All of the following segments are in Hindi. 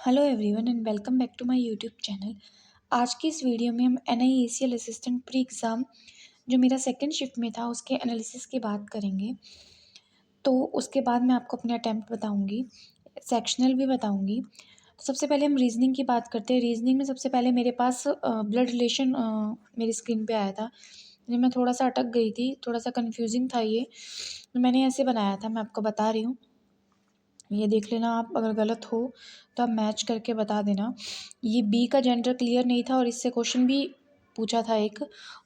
Hello everyone and welcome back to my YouTube channel. आज की इस वीडियो में हम NIACL असिस्टेंट प्री एग्ज़ाम जो मेरा सेकंड शिफ्ट में था उसके एनालिसिस की बात करेंगे। तो उसके बाद मैं आपको अपने अटैम्प्ट बताऊंगी, सेक्शनल भी बताऊंगी। तो सबसे पहले हम रीजनिंग की बात करते हैं। रीजनिंग में सबसे पहले मेरे पास ब्लड रिलेशन मेरी स्क्रीन पे आया था। ये मैं थोड़ा सा अटक गई थी, थोड़ा सा कन्फ्यूजिंग था ये। तो मैंने ऐसे बनाया था, मैं आपको बता रही हूँ, ये देख लेना आप। अगर गलत हो तो आप मैच करके बता देना। ये बी का जेंडर क्लियर नहीं था और इससे क्वेश्चन भी पूछा था एक,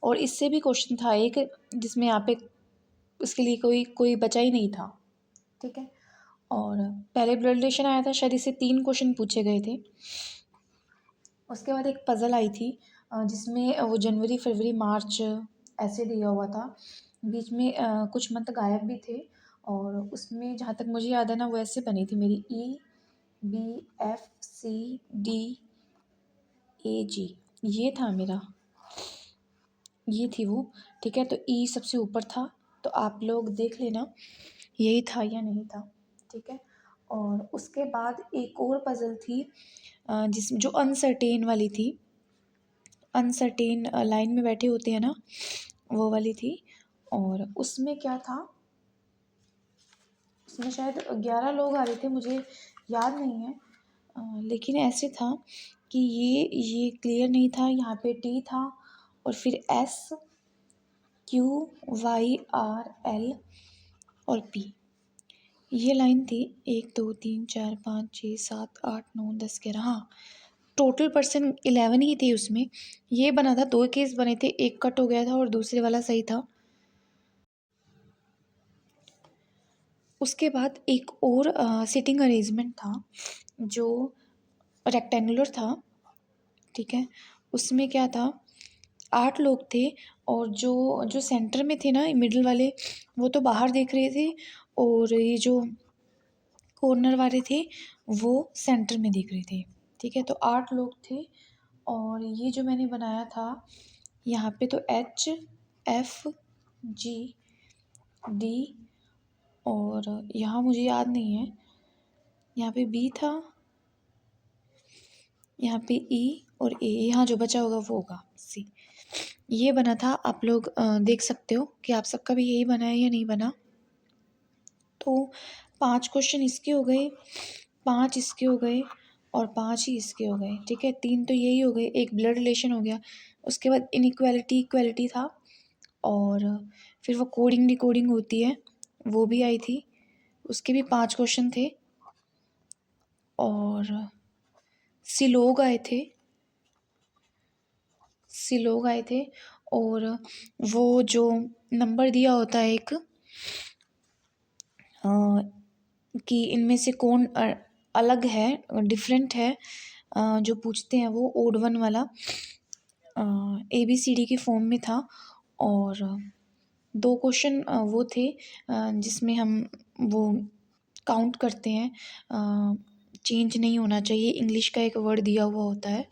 और इससे भी क्वेश्चन था एक जिसमें यहाँ पे इसके लिए कोई बचा ही नहीं था। ठीक है, और पहले ब्लड रिलेशन आया था, शायद इससे 3 क्वेश्चन पूछे गए थे। उसके बाद एक पज़ल आई थी जिसमें वो जनवरी फरवरी मार्च ऐसे दिया हुआ था। बीच में कुछ मंथ गायब भी थे, और उसमें जहाँ तक मुझे याद है ना, वो ऐसे बनी थी मेरी EBFCDAG, ये था मेरा, ये थी वो। ठीक है, तो ई सबसे ऊपर था, तो आप लोग देख लेना यही था या नहीं था। ठीक है, और उसके बाद एक और पज़ल थी जिसमें जो अनसर्टेन वाली थी, अनसर्टेन लाइन में बैठे होते हैं ना, वो वाली थी। और उसमें क्या था, उसमें शायद 11 लोग आ रहे थे, मुझे याद नहीं है। लेकिन ऐसे था कि ये क्लियर नहीं था। यहाँ पे टी था और फिर SQYRL और P, ये लाइन थी। 1 2 3 4 5 6 7 8 9 10 11, हाँ टोटल पर्सन 11 ही थे उसमें। ये बना था, 2 केस बने थे, एक कट हो गया था और दूसरे वाला सही था। उसके बाद एक और सिटिंग अरेंजमेंट था जो रेक्टेंगुलर था। ठीक है, उसमें क्या था, 8 लोग थे, और जो जो सेंटर में थे ना, मिडिल वाले, वो तो बाहर देख रहे थे, और ये जो कॉर्नर वाले थे वो सेंटर में देख रहे थे। ठीक है, तो 8 लोग थे, और ये जो मैंने बनाया था यहाँ पे, तो HFGD, और यहाँ मुझे याद नहीं है, यहाँ पे B था, यहाँ पे E और A, यहाँ जो बचा होगा वो होगा C। ये बना था। आप लोग देख सकते हो कि आप सबका भी यही बना है या नहीं बना। तो 5 क्वेश्चन इसके हो गए, 5 इसके हो गए, और 5 ही इसके हो गए। ठीक है, 3 तो यही हो गए, एक ब्लड रिलेशन हो गया। उसके बाद इनइक्वालिटी इक्वालिटी था, और फिर वो कोडिंग डिकोडिंग होती है वो भी आई थी, उसके भी 5 क्वेश्चन थे। और सिलोग आए थे, सिलोग आए थे, और वो जो नंबर दिया होता है एक, कि इनमें से कौन अलग है, डिफरेंट है, जो पूछते हैं वो ओड वन वाला, ABCD के फॉर्म में था। और 2 क्वेश्चन वो थे जिसमें हम वो काउंट करते हैं, चेंज नहीं होना चाहिए, इंग्लिश का एक वर्ड दिया हुआ होता है,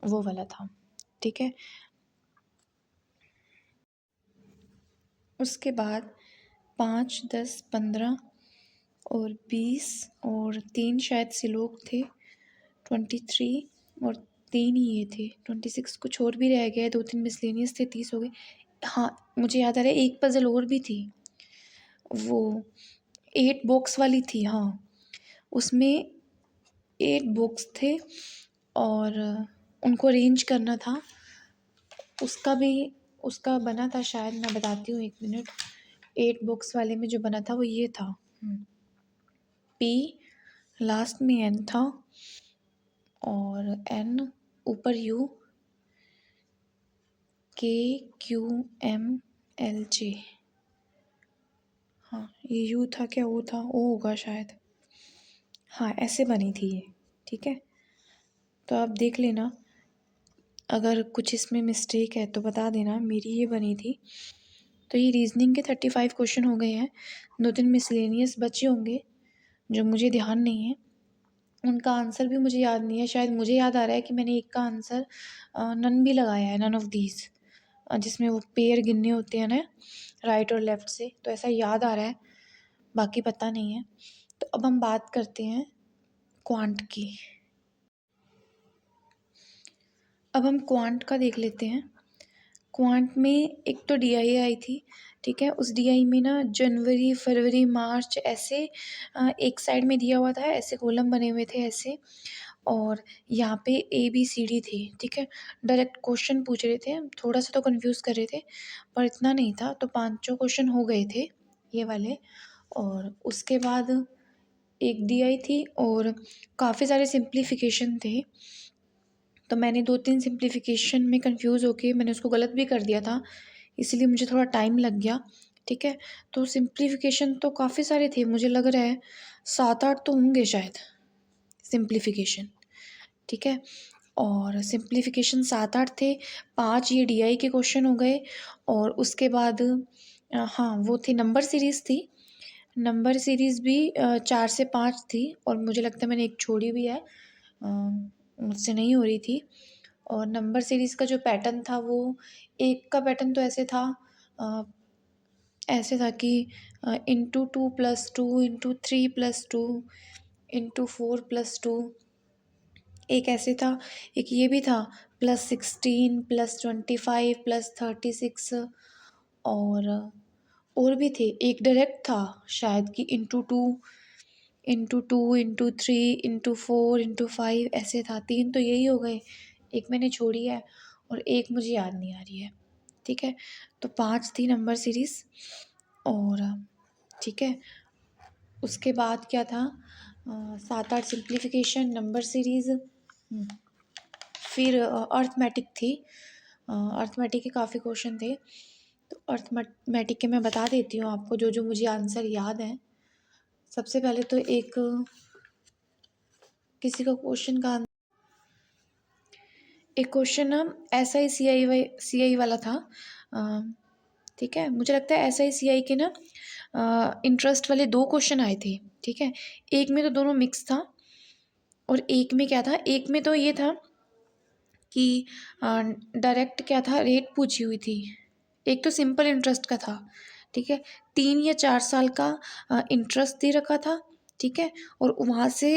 वो वाला था। ठीक है, उसके बाद 5 10 15 और 20 और 3 शायद सिलोक थे, 23, और 3 ही ये थे, 26। कुछ और भी रह गया, 2-3 मिसलेनियस थे, 30 हो गए। हाँ, मुझे याद आ रहा है, एक पज़ल और भी थी, वो 8 बॉक्स वाली थी। हाँ, उसमें 8 बॉक्स थे और उनको अरेंज करना था। उसका बना था शायद, मैं बताती हूँ 1 मिनट। 8 बॉक्स वाले में जो बना था वो ये था, P लास्ट में N था, और N ऊपर U, KQMLJ। हाँ, ये U था क्या, O था, O होगा शायद। हाँ, ऐसे बनी थी ये। ठीक है, तो आप देख लेना, अगर कुछ इसमें मिस्टेक है तो बता देना। मेरी ये बनी थी। तो ये रीजनिंग के 35 क्वेश्चन हो गए हैं। 2-3 मिसलेनियस बचे होंगे जो मुझे ध्यान नहीं है, उनका आंसर भी मुझे याद नहीं है। शायद मुझे याद आ रहा है कि मैंने एक का आंसर नन भी लगाया है, नन ऑफ दीज, जिसमें वो पेयर गिनने होते हैं ना, राइट और लेफ़्ट से, तो ऐसा याद आ रहा है, बाकी पता नहीं है। तो अब हम बात करते हैं क्वांट की। अब हम क्वांट का देख लेते हैं। क्वांट में एक तो डीआई आई थी, ठीक है। उस डीआई में ना जनवरी, फरवरी, मार्च ऐसे एक साइड में दिया हुआ था, ऐसे कॉलम बने हुए थे ऐसे, और यहाँ पे ए बी सी डी थी, ठीक है। डायरेक्ट क्वेश्चन पूछ रहे थे, थोड़ा सा तो कंफ्यूज कर रहे थे पर इतना नहीं था, तो पांचों क्वेश्चन हो गए थे ये वाले। और उसके बाद एक डीआई थी और काफ़ी सारे सिंप्लीफिकेशन थे, तो मैंने 2-3 सिंप्लीफिकेशन में कंफ्यूज होके मैंने उसको गलत भी कर दिया था, इसलिए मुझे थोड़ा टाइम लग गया, ठीक है। तो सिंप्लीफिकेशन तो काफ़ी सारे थे, मुझे लग रहा है 7-8 तो होंगे शायद सिंप्लीफिकेशन, ठीक है। और सिंप्लीफिकेशन 7-8 थे, 5 ये डीआई के क्वेश्चन हो गए। और उसके बाद हाँ वो थी नंबर सीरीज़ थी, नंबर सीरीज़ भी 4 से 5 थी, और मुझे लगता है मैंने एक छोड़ी भी है, मुझसे नहीं हो रही थी। और नंबर सीरीज़ का जो पैटर्न था वो, एक का पैटर्न तो ऐसे था कि इंटू 2+2 इंटू 3+2 इंटू 4+2, एक ऐसे था, एक ये भी था +16 +25 +36, और भी थे, एक डायरेक्ट था शायद कि into two into three into four into five ऐसे था। 3 तो यही हो गए, एक मैंने छोड़ी है और एक मुझे याद नहीं आ रही है, ठीक है। तो 5 थी नंबर सीरीज़। और ठीक है, उसके बाद क्या था, 7-8 सिंप्लीफिकेशन, नंबर सीरीज़, फिर अर्थमेटिक थी। अर्थमेटिक के काफ़ी क्वेश्चन थे, तो अर्थमेटिक के मैं बता देती हूँ आपको जो जो मुझे आंसर याद हैं। सबसे पहले तो एक किसी का क्वेश्चन का एक क्वेश्चन ना SI CI वाला था, ठीक है। मुझे लगता है SI CI के ना इंटरेस्ट वाले 2 क्वेश्चन आए थे, ठीक है। एक में तो दोनों मिक्स था, और एक में क्या था, एक में तो ये था कि डायरेक्ट क्या था, रेट पूछी हुई थी। एक तो सिंपल इंटरेस्ट का था, ठीक है, 3 या 4 साल का इंटरेस्ट दे रखा था, ठीक है। और वहाँ से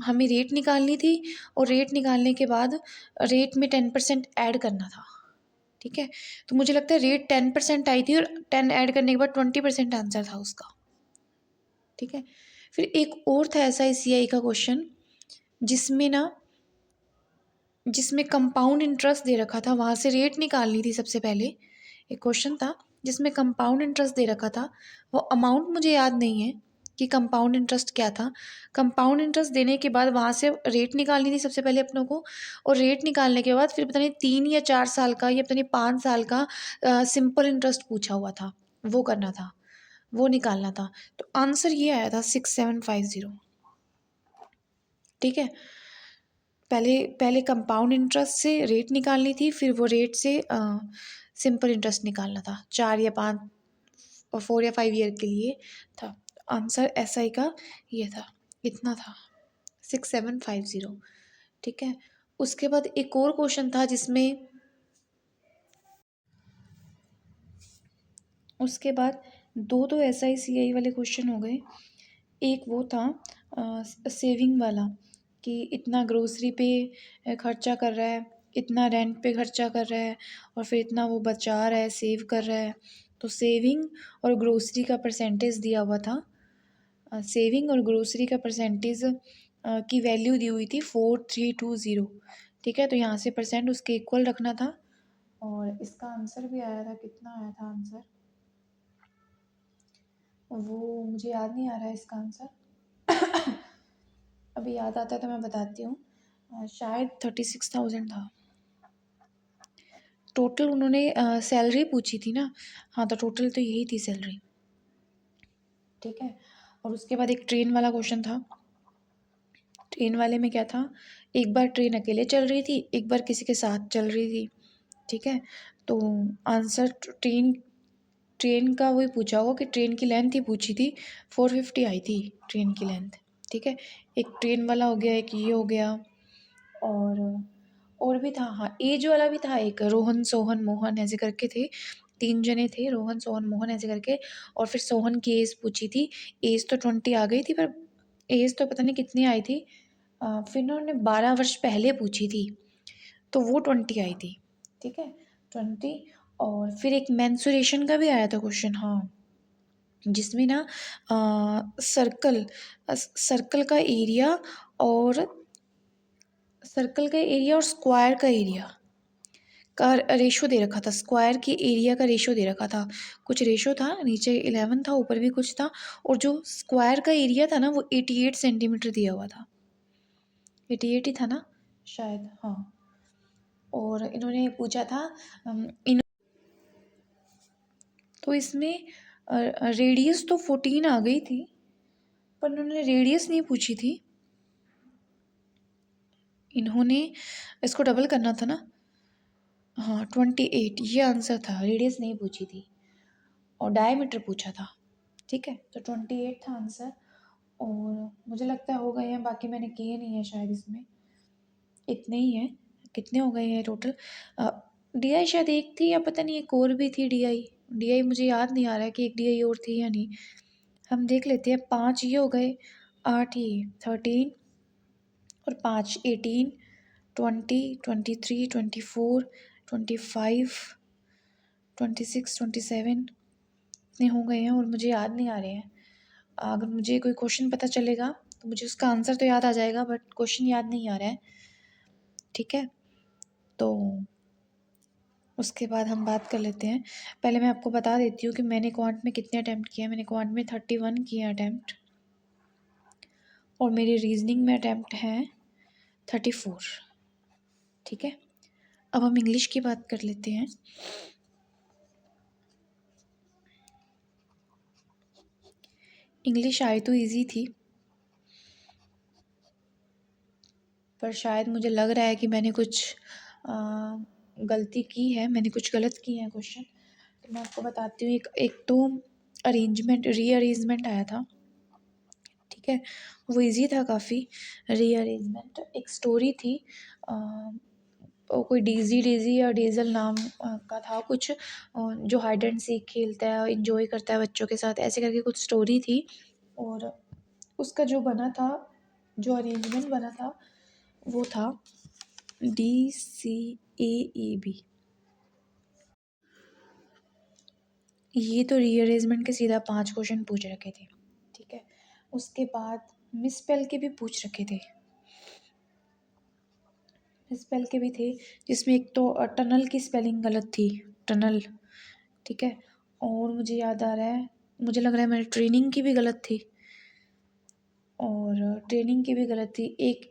हमें रेट निकालनी थी, और रेट निकालने के बाद रेट में 10% ऐड करना था, ठीक है। तो मुझे लगता है रेट 10% आई थी, और 10 ऐड करने के बाद 20% आंसर था उसका, ठीक है। फिर एक और था SI CI का क्वेश्चन, जिसमें ना जिसमें कंपाउंड इंटरेस्ट दे रखा था, वहाँ से रेट निकालनी थी सबसे पहले। एक क्वेश्चन था जिसमें कंपाउंड इंटरेस्ट दे रखा था, वो अमाउंट मुझे याद नहीं है कि कंपाउंड इंटरेस्ट क्या था। कंपाउंड इंटरेस्ट देने के बाद वहाँ से रेट निकालनी थी सबसे पहले अपनों को, और रेट निकालने के बाद फिर पता नहीं 3 या 4 साल का या पता नहीं 5 साल का सिंपल इंटरेस्ट पूछा हुआ था, वो करना था, वो निकालना था। तो आंसर ये आया था 6750, ठीक है। पहले पहले कंपाउंड इंटरेस्ट से रेट निकालनी थी, फिर वो रेट से सिंपल इंटरेस्ट निकालना था, 4 या 5 और 4 या 5 ईयर के लिए था। आंसर SI का ये था, इतना था 6750, ठीक है। उसके बाद एक और क्वेश्चन था जिसमें, उसके बाद दो तो SI CI वाले क्वेश्चन हो गए। एक वो था सेविंग वाला, कि इतना ग्रोसरी पे खर्चा कर रहा है, इतना रेंट पे खर्चा कर रहा है, और फिर इतना वो बचा रहा है, सेव कर रहा है। तो सेविंग और ग्रोसरी का परसेंटेज दिया हुआ था, सेविंग और ग्रोसरी का परसेंटेज की वैल्यू दी हुई थी 4320, ठीक है। तो यहाँ से परसेंट उसके इक्वल रखना था, और इसका आंसर भी आया था, कितना आया था आंसर वो मुझे याद नहीं आ रहा है इसका आंसर। अभी याद आता है तो मैं बताती हूँ, शायद 36,000 था टोटल। उन्होंने सैलरी पूछी थी ना, हाँ तो टोटल तो यही थी सैलरी, ठीक है। और उसके बाद एक ट्रेन वाला क्वेश्चन था। ट्रेन वाले में क्या था, एक बार ट्रेन अकेले चल रही थी, एक बार किसी के साथ चल रही थी, ठीक है। तो आंसर ट्रेन ट्रेन का वही पूछा होगा कि ट्रेन की लेंथ ही पूछी थी, 450 आई थी ट्रेन की लेंथ, ठीक है। एक ट्रेन वाला हो गया, एक ये हो गया, और भी था, हाँ एज वाला भी था, एक रोहन सोहन मोहन ऐसे करके थे, 3 जने थे, रोहन सोहन मोहन ऐसे करके। और फिर सोहन की एज पूछी थी, एज तो 20 आ गई थी, पर एज तो पता नहीं कितनी आई थी। फिर ना उन्होंने 12 वर्ष पहले पूछी थी, तो वो 20 आई थी। ठीक है, 20। और फिर एक मेंसुरेशन का भी आया था क्वेश्चन, हाँ, जिसमें ना सर्कल का एरिया और स्क्वायर का एरिया का रेशो दे रखा था, स्क्वायर की एरिया का रेशो दे रखा था। कुछ रेशो था, नीचे 11 था, ऊपर भी कुछ था, और जो स्क्वायर का एरिया था ना वो 88 सेंटीमीटर दिया हुआ था। 88 ही था ना शायद, हाँ। और इन्होंने पूछा था तो इसमें रेडियस तो 14 आ गई थी, पर उन्होंने रेडियस नहीं पूछी थी। इन्होंने इसको डबल करना था ना, हाँ 28 ये आंसर था, रेडियस नहीं पूछी थी और डायमीटर पूछा था। ठीक है, तो 28 था आंसर। और मुझे लगता है हो गए हैं, बाकी मैंने किए नहीं है शायद, इसमें इतने ही हैं। कितने हो गए हैं टोटल? डीआई शायद एक थी, या पता नहीं एक और भी थी डीआई। डीआई मुझे याद नहीं आ रहा है कि एक डीआई और थी या नहीं। हम देख लेते हैं। 5 ये हो गए, 8 ये, 13 और 5 18, 20, 23, 24, 25, 26, 27 इतने हो गए हैं और मुझे याद नहीं आ रहे हैं। अगर मुझे कोई क्वेश्चन पता चलेगा तो मुझे उसका आंसर तो याद आ जाएगा, बट क्वेश्चन याद नहीं आ रहा है। ठीक है, तो उसके बाद हम बात कर लेते हैं। पहले मैं आपको बता देती हूँ कि मैंने क्वांट में कितने अटैम्प्ट किए हैं। मैंने क्वांट में 31 किए अटैम्प्ट, और मेरे रीजनिंग में अटैम्प्ट हैं 34। ठीक है, अब हम इंग्लिश की बात कर लेते हैं। इंग्लिश आई तो इजी थी, पर शायद मुझे लग रहा है कि मैंने कुछ गलती की है, मैंने कुछ गलत किए हैं क्वेश्चन। तो मैं आपको बताती हूँ। एक तो रीअरेंजमेंट आया था। ठीक है, वो इजी था काफ़ी। रीअरेंजमेंट एक स्टोरी थी, कोई डेज़ी डेज़ी या डेज़ल नाम का था कुछ, जो हाइड एंड सीक खेलता है, इंजॉय करता है बच्चों के साथ, ऐसे करके कुछ स्टोरी थी। और उसका जो बना था, जो अरेंजमेंट बना था, वो था DCAAB। ये तो रीअरेंजमेंट के सीधा 5 क्वेश्चन पूछ रखे थे। ठीक है, उसके बाद मिसस्पेल के भी पूछ रखे थे। स्पेल के भी थे, जिसमें एक तो टनल की स्पेलिंग गलत थी, टनल। ठीक है, और मुझे याद आ रहा है, मुझे लग रहा है मेरी ट्रेनिंग की भी गलत थी, और ट्रेनिंग की भी गलत थी।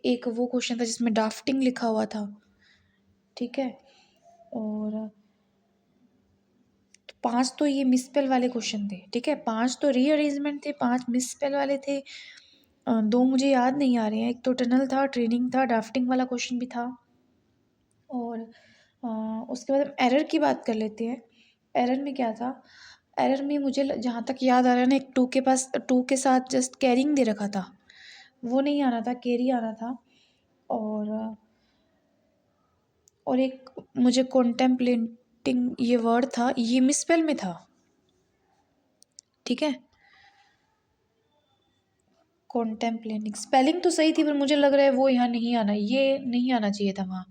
एक वो क्वेश्चन था जिसमें ड्राफ्टिंग लिखा हुआ था। ठीक है, और 5 तो ये मिसस्पेल वाले क्वेश्चन थे। ठीक है, 5 तो रीअरेंजमेंट थे, 5 मिसस्पेल वाले थे। 2 मुझे याद नहीं आ रहे हैं। एक तो टनल था, ट्रेनिंग था, ड्राफ्टिंग वाला क्वेश्चन भी था। और उसके बाद हम एरर की बात कर लेते हैं। एरर में क्या था? एरर में मुझे जहाँ तक याद आ रहा है ना, एक टू के साथ जस्ट कैरिंग दे रखा था, वो नहीं आना था, कैरी आना था। और एक मुझे कॉन्टेम्पलेटिंग ये वर्ड था, ये मिसस्पेल में था। ठीक है, कॉन्टेम्पलेटिंग स्पेलिंग तो सही थी, पर मुझे लग रहा है वो यहाँ नहीं आना, ये नहीं आना चाहिए था वहाँ।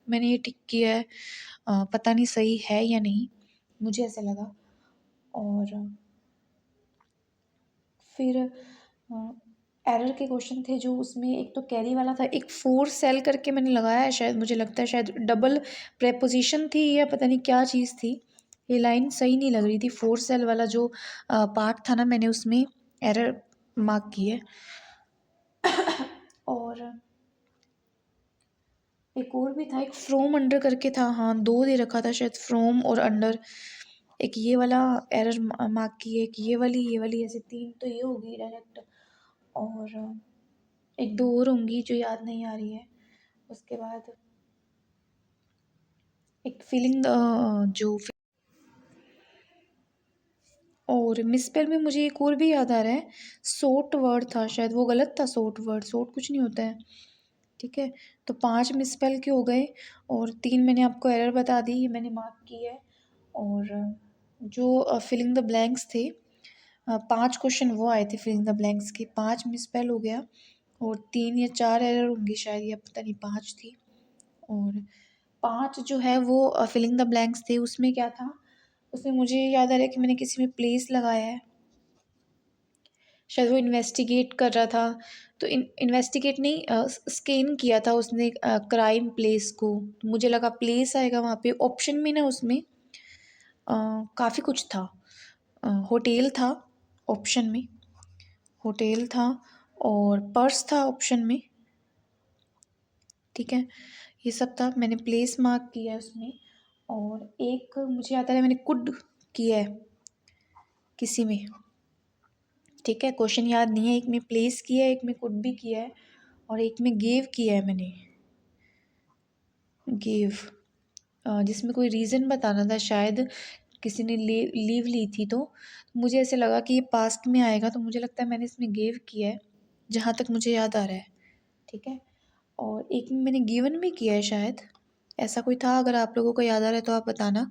मैंने ये टिक किया है, पता नहीं सही है या नहीं, मुझे ऐसा लगा। और फिर एरर के क्वेश्चन थे, जो उसमें एक तो कैरी वाला था, एक 4 सेल करके मैंने लगाया है, शायद मुझे लगता है शायद डबल प्रेपोजिशन थी, या पता नहीं क्या चीज़ थी। ये लाइन सही नहीं लग रही थी। 4 सेल वाला जो पार्ट था ना, मैंने उसमें एरर मार्क की है। और एक और भी था, एक फ्रॉम अंडर करके था, हाँ 2 दे रखा था शायद, फ्रॉम और अंडर। एक ये वाला एरर मार्क की है, एक ये वाली ऐसे 3 तो ये होगी डायरेक्ट। और एक 2 और होंगी जो याद नहीं आ रही है। उसके बाद एक फीलिंग जो, और मिसस्पेल में मुझे एक और भी याद आ रहा है, सोट वर्ड था शायद, वो गलत था। सोट वर्ड, सोट कुछ नहीं होता है। ठीक है, तो 5 मिसस्पेल के हो गए, और 3 मैंने आपको एरर बता दी, ये मैंने मार्क की है। और जो फिलिंग द ब्लैंक्स थे, 5 क्वेश्चन वो आए थे फिलिंग द ब्लैंक्स के, 5 मिसस्पेल हो गया, और 3 या 4 एरर होंगी शायद, या पता नहीं 5 थी। और 5 जो है वो फिलिंग द ब्लैंक्स थे। उसमें क्या था, उसमें मुझे याद आ रहा है कि मैंने किसी में प्लेस लगाया है, शायद वो इन्वेस्टिगेट कर रहा था। तो इन्वेस्टिगेट नहीं, स्कैन किया था उसने क्राइम प्लेस को। मुझे लगा प्लेस आएगा वहाँ पे। ऑप्शन में ना उसमें काफ़ी कुछ था। होटल था ऑप्शन में, होटल था, और पर्स था ऑप्शन में, ठीक है। ये सब था, मैंने प्लेस मार्क किया है उसमें। और एक मुझे याद आ रहा है मैंने कुड किया है किसी में, ठीक है। क्वेश्चन याद नहीं है, एक में प्लेस किया है, एक में कुड भी किया है, और एक में गेव किया है मैंने, गेव, जिसमें कोई रीज़न बताना था शायद, किसी ने लीव ली थी। तो मुझे ऐसे लगा कि ये पास्ट में आएगा, तो मुझे लगता है मैंने इसमें गेव किया है, जहाँ तक मुझे याद आ रहा है, ठीक है। और एक में मैंने गिवन भी किया है शायद, ऐसा कोई था। अगर आप लोगों को याद आ रहा है तो आप बताना,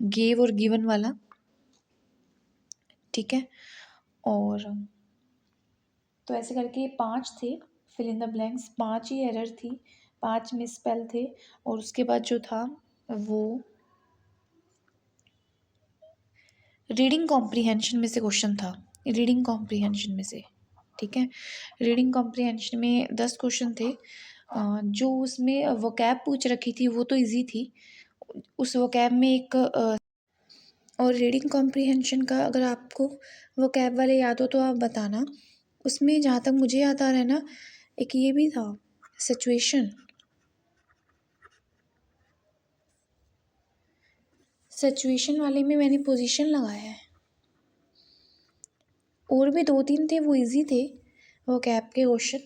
गेव और गिवन वाला, ठीक है। और तो ऐसे करके 5 थे फिल इन द ब्लैंक्स, 5 ही एरर थी, 5 मिसस्पेल थे। और उसके बाद जो था वो रीडिंग कॉम्प्रीहेंशन में से क्वेश्चन था, रीडिंग कॉम्प्रीहेंशन में से, ठीक है। रीडिंग कॉम्प्रीहेंशन में 10 क्वेश्चन थे। जो उसमें वोकैब पूछ रखी थी वो तो इजी थी। उस वोकैब में एक और रीडिंग कॉम्प्रीहेंशन का अगर आपको वोकैब वाले याद हो तो आप बताना। उसमें जहाँ तक मुझे याद आ रहा है ना, एक ये भी था, सिचुएशन, सिचुएशन वाले में मैंने पोजीशन लगाया है। और भी 2-3 थे, वो इजी थे वो कैप के क्वेश्चन।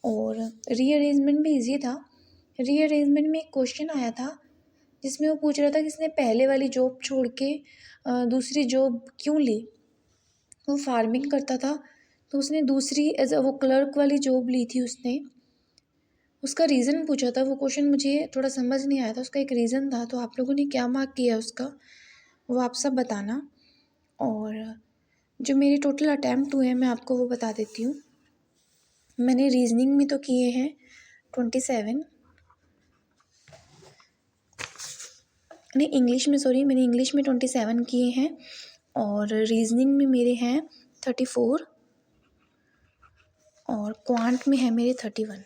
और रीअरेंजमेंट भी इजी था। रीअरेंजमेंट में एक क्वेश्चन आया था जिसमें वो पूछ रहा था कि इसने पहले वाली जॉब छोड़ के दूसरी जॉब क्यों ली। वो फार्मिंग करता था, तो उसने दूसरी एज वो क्लर्क वाली जॉब ली थी उसने। उसका रीज़न पूछा था, वो क्वेश्चन मुझे थोड़ा समझ नहीं आया था, उसका एक रीज़न था। तो आप लोगों ने क्या मार्क किया उसका, वो आप सब बताना। और जो मेरे टोटल अटैम्प्ट हुए हैं मैं आपको वो बता देती हूँ। मैंने रीजनिंग में तो किए हैं 27, नहीं इंग्लिश में, सॉरी, मैंने इंग्लिश में 27 किए हैं। और रीजनिंग में मेरे हैं 34, और क्वांट में है मेरे 31।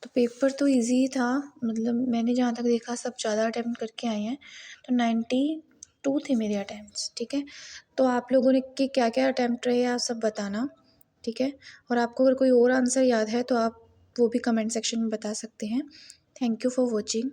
तो पेपर तो इजी था, मतलब मैंने जहाँ तक देखा सब ज़्यादा अटैम्प्ट करके आए हैं। तो 92 थे मेरे अटैम्प्ट्स, ठीक है। तो आप लोगों ने के क्या क्या अटैम्प्ट रहे आप सब बताना, ठीक है। और आपको अगर कोई और आंसर याद है तो आप वो भी कमेंट सेक्शन में बता सकते हैं। Thank you for watching.